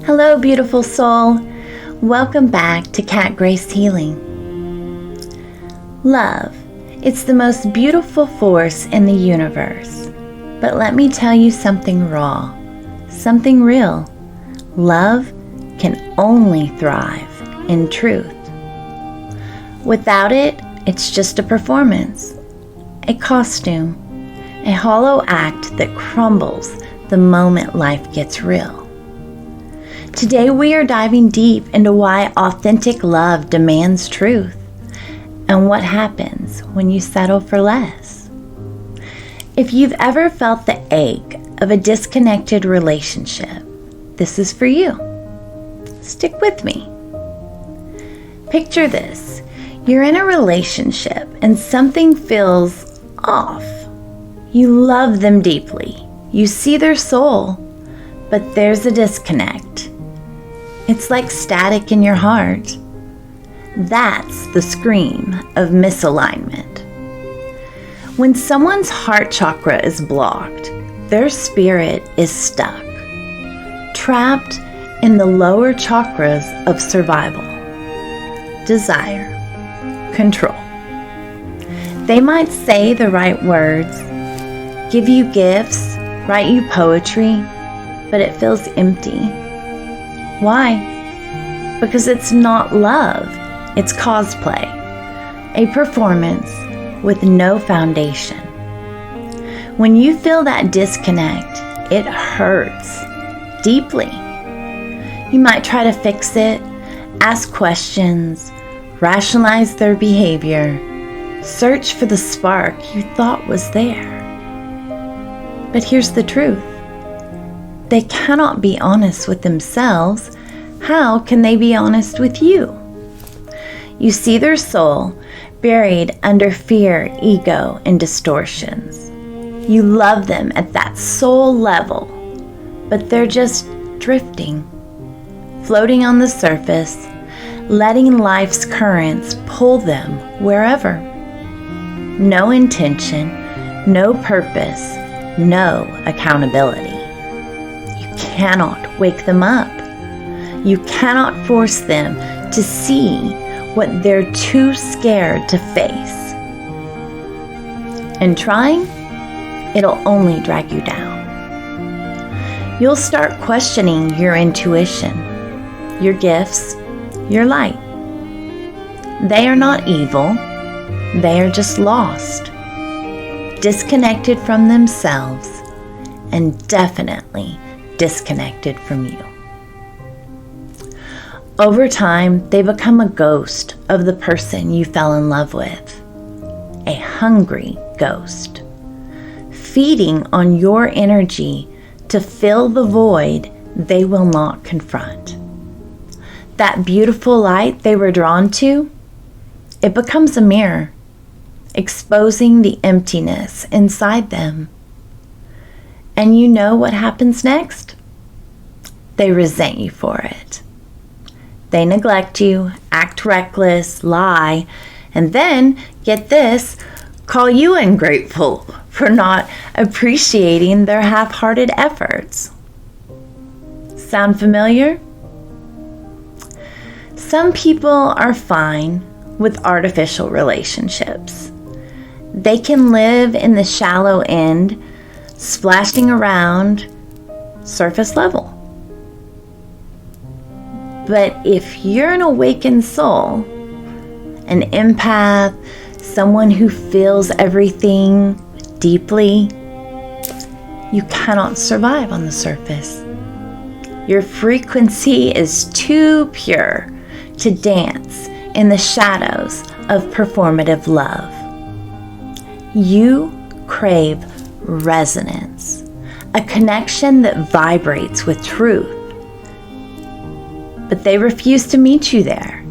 Hello, beautiful soul. Welcome back to Cat Grace Healing. Love. It's the most beautiful force in the universe. But let me tell you something raw, something real. Love can only thrive in truth. Without it, it's just a performance, a costume, a hollow act that crumbles the moment life gets real. Today we are diving deep into why authentic love demands truth and what happens when you settle for less. If you've ever felt the ache of a disconnected relationship, this is for you. Stick with me. Picture this. You're in a relationship and something feels off. You love them deeply. You see their soul, but there's a disconnect. It's like static in your heart. That's the scream of misalignment. When someone's heart chakra is blocked, their spirit is stuck, trapped in the lower chakras of survival, desire, control. They might say the right words, give you gifts, write you poetry, but it feels empty. Why? Because it's not love, it's cosplay, a performance with no foundation. When you feel that disconnect, it hurts deeply. You might try to fix it, ask questions, rationalize their behavior, search for the spark you thought was there. But here's the truth. They cannot be honest with themselves. How can they be honest with you? You see their soul buried under fear, ego, and distortions. You love them at that soul level, but they're just drifting, floating on the surface, letting life's currents pull them wherever. No intention, no purpose, no accountability. You cannot wake them up. You cannot force them to see what they're too scared to face. And trying, it'll only drag you down. You'll start questioning your intuition, your gifts, your light. They are not evil. They are just lost, disconnected from themselves, and definitely disconnected from you. Over time, they become a ghost of the person you fell in love with, a hungry ghost, feeding on your energy to fill the void they will not confront. That beautiful light they were drawn to, it becomes a mirror, exposing the emptiness inside them. And you know what happens next? They resent you for it. They neglect you, act reckless, lie, and then, get this, call you ungrateful for not appreciating their half-hearted efforts. Sound familiar? Some people are fine with artificial relationships. They can live in the shallow end, splashing around surface level. But if you're an awakened soul, an empath, someone who feels everything deeply, you cannot survive on the surface. Your frequency is too pure to dance in the shadows of performative love. You crave resonance, a connection that vibrates with truth. But they refuse to meet you there.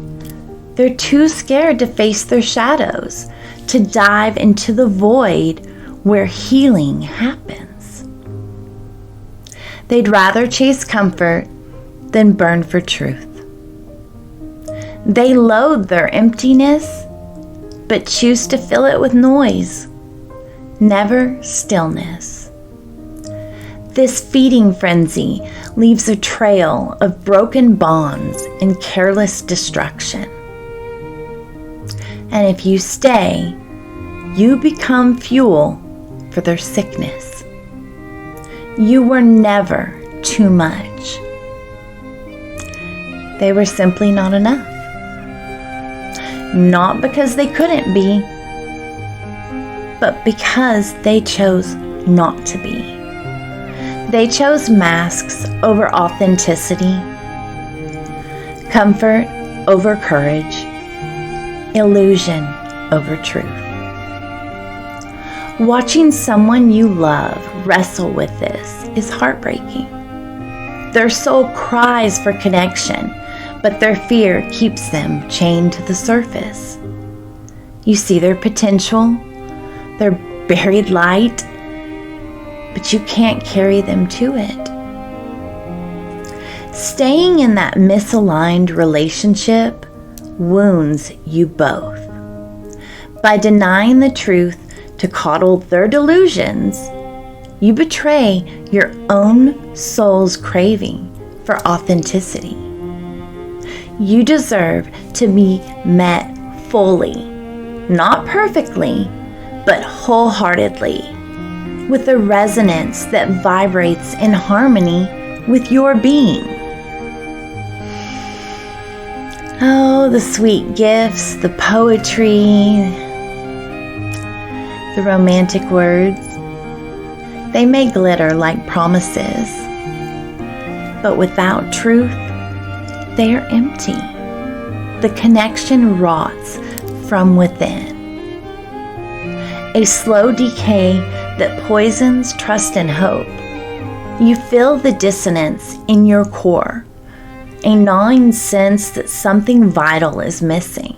They're too scared to face their shadows, to dive into the void where healing happens. They'd rather chase comfort than burn for truth. They loathe their emptiness, but choose to fill it with noise, never stillness. This feeding frenzy leaves a trail of broken bonds and careless destruction. And if you stay, you become fuel for their sickness. You were never too much. They were simply not enough. Not because they couldn't be, but because they chose not to be. They chose masks over authenticity, comfort over courage, illusion over truth. Watching someone you love wrestle with this is heartbreaking. Their soul cries for connection, but their fear keeps them chained to the surface. You see their potential, their buried light, but you can't carry them to it. Staying in that misaligned relationship wounds you both. By denying the truth to coddle their delusions, you betray your own soul's craving for authenticity. You deserve to be met fully, not perfectly, but wholeheartedly, with a resonance that vibrates in harmony with your being. Oh, the sweet gifts, the poetry, the romantic words, they may glitter like promises, but without truth, they are empty. The connection rots from within. A slow decay that poisons trust and hope. You feel the dissonance in your core, a gnawing sense that something vital is missing.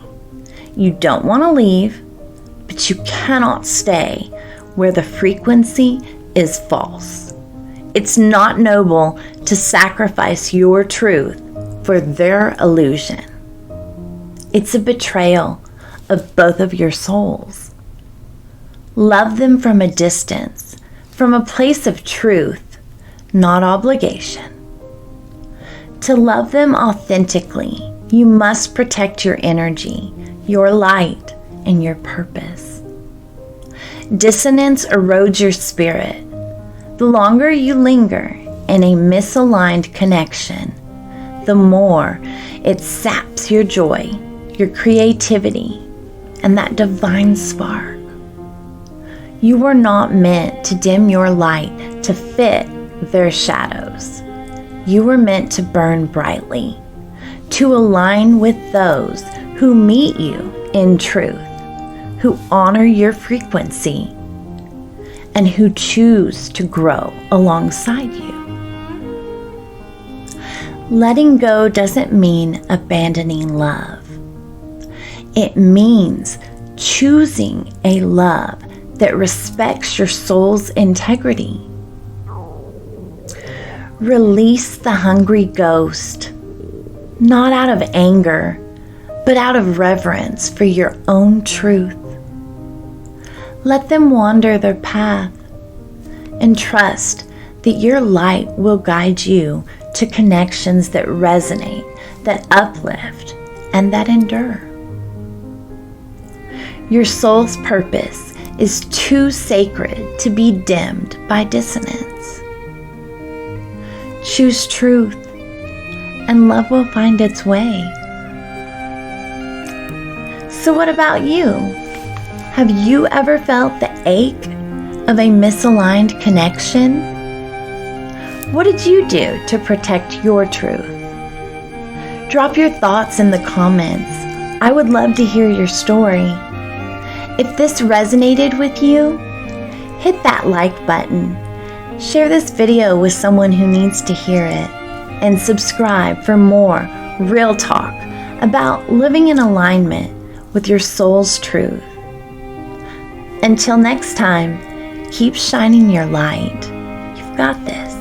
You don't want to leave, but you cannot stay where the frequency is false. It's not noble to sacrifice your truth for their illusion. It's a betrayal of both of your souls. Love them from a distance, from a place of truth, not obligation. To love them authentically, you must protect your energy, your light, and your purpose. Dissonance erodes your spirit. The longer you linger in a misaligned connection, the more it saps your joy, your creativity, and that divine spark. You were not meant to dim your light to fit their shadows. You were meant to burn brightly, to align with those who meet you in truth, who honor your frequency, and who choose to grow alongside you. Letting go doesn't mean abandoning love. It means choosing a love that respects your soul's integrity. Release the hungry ghost, not out of anger, but out of reverence for your own truth. Let them wander their path and trust that your light will guide you to connections that resonate, that uplift, and that endure. Your soul's purpose is too sacred to be dimmed by dissonance. Choose truth, and love will find its way. So what about you? Have you ever felt the ache of a misaligned connection? What did you do to protect your truth? Drop your thoughts in the comments. I would love to hear your story. If this resonated with you, hit that like button. Share this video with someone who needs to hear it. And subscribe for more real talk about living in alignment with your soul's truth. Until next time, keep shining your light. You've got this.